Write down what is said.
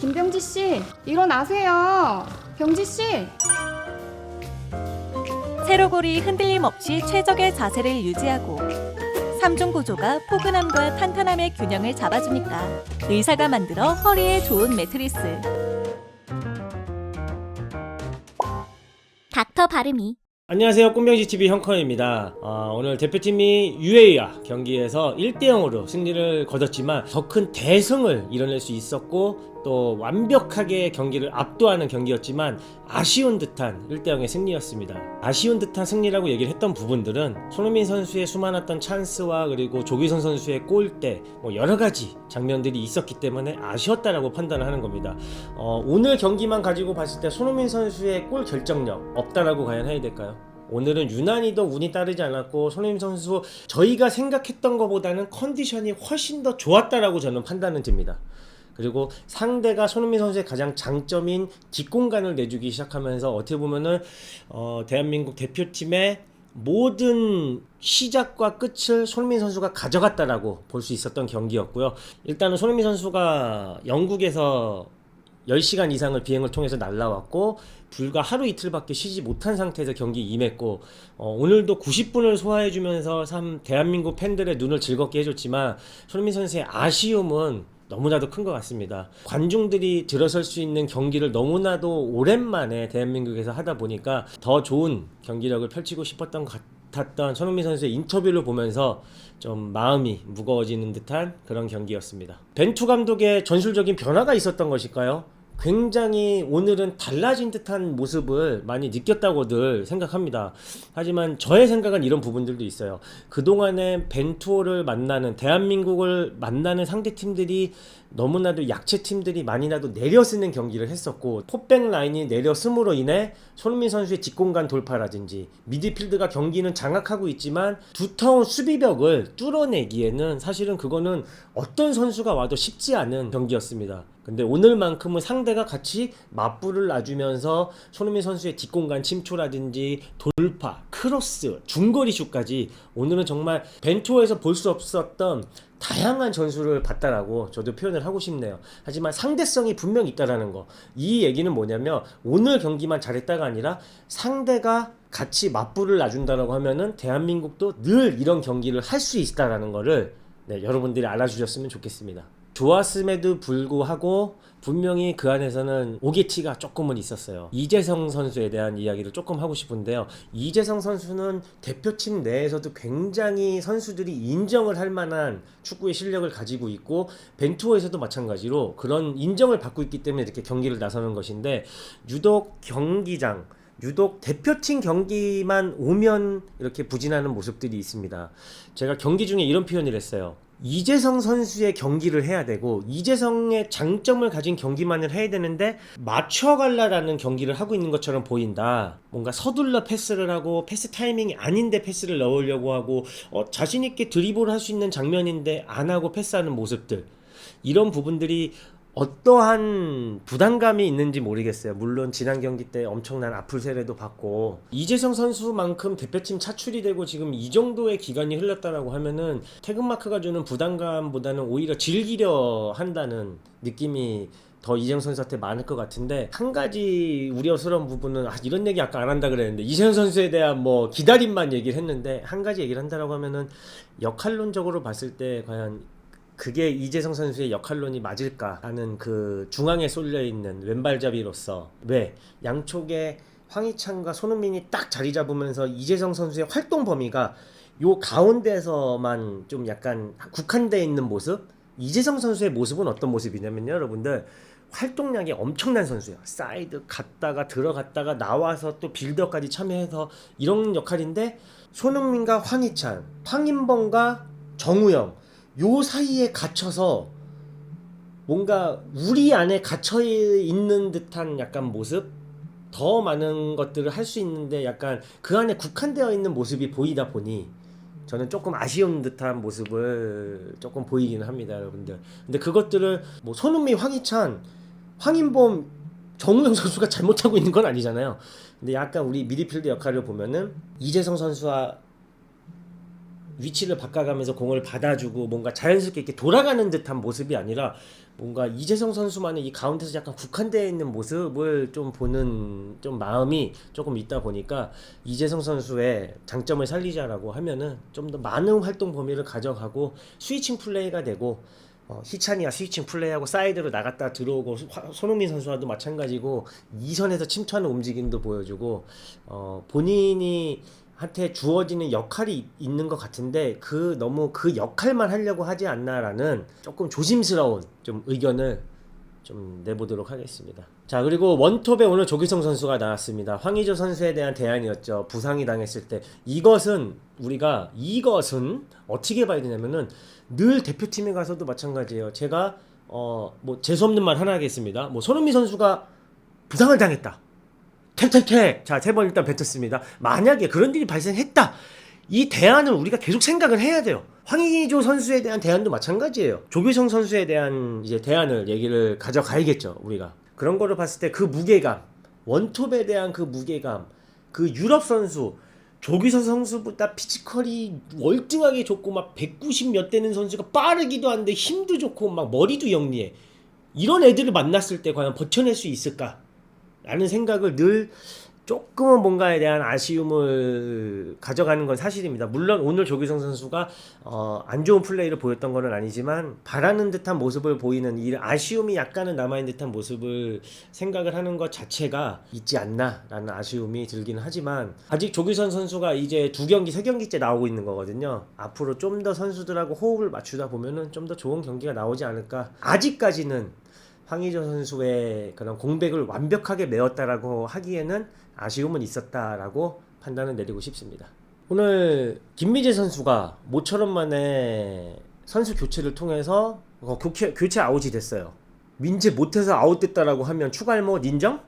김병지 씨, 일어나세요. 병지 씨. 세로골이 흔들림 없이 최적의 자세를 유지하고 3중 구조가 포근함과 탄탄함의 균형을 잡아주니까 의사가 만들어 허리에 좋은 매트리스. 닥터 바르미. 안녕하세요, 꿈병지TV 형커입니다. 오늘 대표팀이 UA와 경기에서 1대0으로 승리를 거뒀지만 더 큰 대승을 이뤄낼 수 있었고 또 완벽하게 경기를 압도하는 경기였지만 아쉬운 듯한 1대0의 승리였습니다. 아쉬운 듯한 승리라고 얘기를 했던 부분들은 손흥민 선수의 수많았던 찬스와 그리고 조규성 선수의 골대 여러가지 장면들이 있었기 때문에 아쉬웠다라고 판단을 하는 겁니다. 오늘 경기만 가지고 봤을 때 손흥민 선수의 골 결정력 없다라고 과연 해야 될까요? 오늘은 유난히도 운이 따르지 않았고 손흥민 선수 저희가 생각했던 것보다는 컨디션이 훨씬 더 좋았다라고 저는 판단은 듭니다. 그리고 상대가 손흥민 선수의 가장 장점인 뒷공간을 내주기 시작하면서 어떻게 보면은 대한민국 대표팀의 모든 시작과 끝을 손흥민 선수가 가져갔다라고 볼 수 있었던 경기였고요. 일단은 손흥민 선수가 영국에서 10시간 이상을 비행을 통해서 날라왔고 불과 하루 이틀밖에 쉬지 못한 상태에서 경기에 임했고 오늘도 90분을 소화해주면서 참 대한민국 팬들의 눈을 즐겁게 해줬지만 손흥민 선수의 아쉬움은 너무나도 큰 것 같습니다. 관중들이 들어설 수 있는 경기를 너무나도 오랜만에 대한민국에서 하다 보니까 더 좋은 경기력을 펼치고 싶었던 것 같았던 손흥민 선수의 인터뷰를 보면서 좀 마음이 무거워지는 듯한 그런 경기였습니다. 벤투 감독의 전술적인 변화가 있었던 것일까요? 굉장히 오늘은 달라진 듯한 모습을 많이 느꼈다고들 생각합니다. 하지만 저의 생각은 이런 부분들도 있어요. 그동안에 벤투호를 만나는 대한민국을 만나는 상대팀들이 너무나도 약체팀들이 많이나도 내려쓰는 경기를 했었고 포백 라인이 내려쓰므로 인해 손흥민 선수의 뒷공간 돌파라든지 미드필드가 경기는 장악하고 있지만 두터운 수비벽을 뚫어내기에는 사실은 그거는 어떤 선수가 와도 쉽지 않은 경기였습니다. 근데 오늘만큼은 상대가 같이 맞불을 놔주면서 손흥민 선수의 뒷공간 침투라든지 돌파, 크로스, 중거리 슛까지 오늘은 정말 벤투호에서 볼 수 없었던 다양한 전술을 봤다라고 저도 표현을 하고 싶네요. 하지만 상대성이 분명히 있다라는 거. 이 얘기는 뭐냐면 오늘 경기만 잘했다가 아니라 상대가 같이 맞불을 놔준다라고 하면은 대한민국도 늘 이런 경기를 할 수 있다라는 거를 여러분들이 알아주셨으면 좋겠습니다. 좋았음에도 불구하고 분명히 그 안에서는 오게티가 조금은 있었어요. 이재성 선수에 대한 이야기를 조금 하고 싶은데요. 이재성 선수는 대표팀 내에서도 굉장히 선수들이 인정을 할 만한 축구의 실력을 가지고 있고 벤투호에서도 마찬가지로 그런 인정을 받고 있기 때문에 이렇게 경기를 나서는 것인데 유독 대표팀 경기만 오면 이렇게 부진하는 모습들이 있습니다. 제가 경기 중에 이런 표현을 했어요. 이재성 선수의 경기를 해야 되고 이재성의 장점을 가진 경기만을 해야 되는데 맞춰갈라라는 경기를 하고 있는 것처럼 보인다. 뭔가 서둘러 패스를 하고 패스 타이밍이 아닌데 패스를 넣으려고 하고 자신있게 드리블을 할 수 있는 장면인데 안 하고 패스하는 모습들, 이런 부분들이 어떠한 부담감이 있는지 모르겠어요. 물론 지난 경기 때 엄청난 아플 세례도 받고 이재성 선수만큼 대표팀 차출이 되고 지금 이 정도의 기간이 흘렀다라고 하면은 태극마크가 주는 부담감보다는 오히려 즐기려 한다는 느낌이 더 이재성 선수한테 많을 것 같은데, 한 가지 우려스러운 부분은 이런 얘기 아까 안 한다 그랬는데 이재성 선수에 대한 기다림만 얘기를 했는데 한 가지 얘기를 한다라고 하면은 역할론적으로 봤을 때 과연 그게 이재성 선수의 역할론이 맞을까 하는 그 중앙에 쏠려있는 왼발잡이로서 왜 양쪽에 황희찬과 손흥민이 딱 자리 잡으면서 이재성 선수의 활동 범위가 요 가운데서만 좀 약간 국한되어 있는 모습? 이재성 선수의 모습은 어떤 모습이냐면요, 여러분들 활동량이 엄청난 선수예요. 사이드 갔다가 들어갔다가 나와서 또 빌드업까지 참여해서 이런 역할인데 손흥민과 황희찬, 황인범과 정우영 요 사이에 갇혀서 뭔가 우리 안에 갇혀 있는 듯한 약간 모습, 더 많은 것들을 할 수 있는데 약간 그 안에 국한되어 있는 모습이 보이다 보니 저는 조금 아쉬운 듯한 모습을 조금 보이기는 합니다, 여러분들. 근데 그것들을 손흥민, 황희찬, 황인범, 정우영 선수가 잘못하고 있는 건 아니잖아요. 근데 약간 우리 미드필드 역할을 보면은 이재성 선수와 위치를 바꿔가면서 공을 받아주고 뭔가 자연스럽게 이렇게 돌아가는 듯한 모습이 아니라 뭔가 이재성 선수만의 이 가운데서 약간 국한되어 있는 모습을 좀 보는 좀 마음이 조금 있다 보니까 이재성 선수의 장점을 살리자라고 하면은 좀 더 많은 활동 범위를 가져가고 스위칭 플레이가 되고 희찬이가 스위칭 플레이하고 사이드로 나갔다 들어오고 손흥민 선수와도 마찬가지고 2선에서 침투하는 움직임도 보여주고 본인이 한테 주어지는 역할이 있는 것 같은데 너무 그 역할만 하려고 하지 않나라는 조금 조심스러운 좀 의견을 좀 내보도록 하겠습니다. 자, 그리고 원톱에 오늘 조규성 선수가 나왔습니다. 황의조 선수에 대한 대안이었죠. 부상이 당했을 때 이것은 어떻게 봐야 되냐면은 늘 대표팀에 가서도 마찬가지예요. 제가 뭐 재수없는 말 하나 하겠습니다. 뭐 손흥민 선수가 부상을 당했다. 탭탭탭. 자, 3번 일단 뱉었습니다. 만약에 그런 일이 발생했다. 이 대안을 우리가 계속 생각을 해야 돼요. 황의조 선수에 대한 대안도 마찬가지예요. 조규성 선수에 대한 이제 대안을 얘기를 가져가야겠죠, 우리가. 그런 거를 봤을 때 그 무게감, 원톱에 대한 그 무게감, 그 유럽 선수, 조규성 선수보다 피지컬이 월등하게 좋고 막 190 몇 되는 선수가 빠르기도 한데 힘도 좋고 막 머리도 영리해. 이런 애들을 만났을 때 과연 버텨낼 수 있을까? 라는 생각을 늘 조금은 뭔가에 대한 아쉬움을 가져가는 건 사실입니다. 물론 오늘 조규성 선수가 안 좋은 플레이를 보였던 건 아니지만 바라는 듯한 모습을 보이는 이 아쉬움이 약간은 남아있는 듯한 모습을 생각을 하는 것 자체가 있지 않나라는 아쉬움이 들기는 하지만 아직 조규성 선수가 이제 2경기, 3경기째 나오고 있는 거거든요. 앞으로 좀 더 선수들하고 호흡을 맞추다 보면은 좀 더 좋은 경기가 나오지 않을까. 아직까지는 황의조 선수의 그런 공백을 완벽하게 메웠다라고 하기에는 아쉬움은 있었다라고 판단을 내리고 싶습니다. 오늘 김민재 선수가 모처럼 만에 선수 교체를 통해서 교체 아웃이 됐어요. 민재 못해서 아웃됐다라고 하면 추가 알못 인정?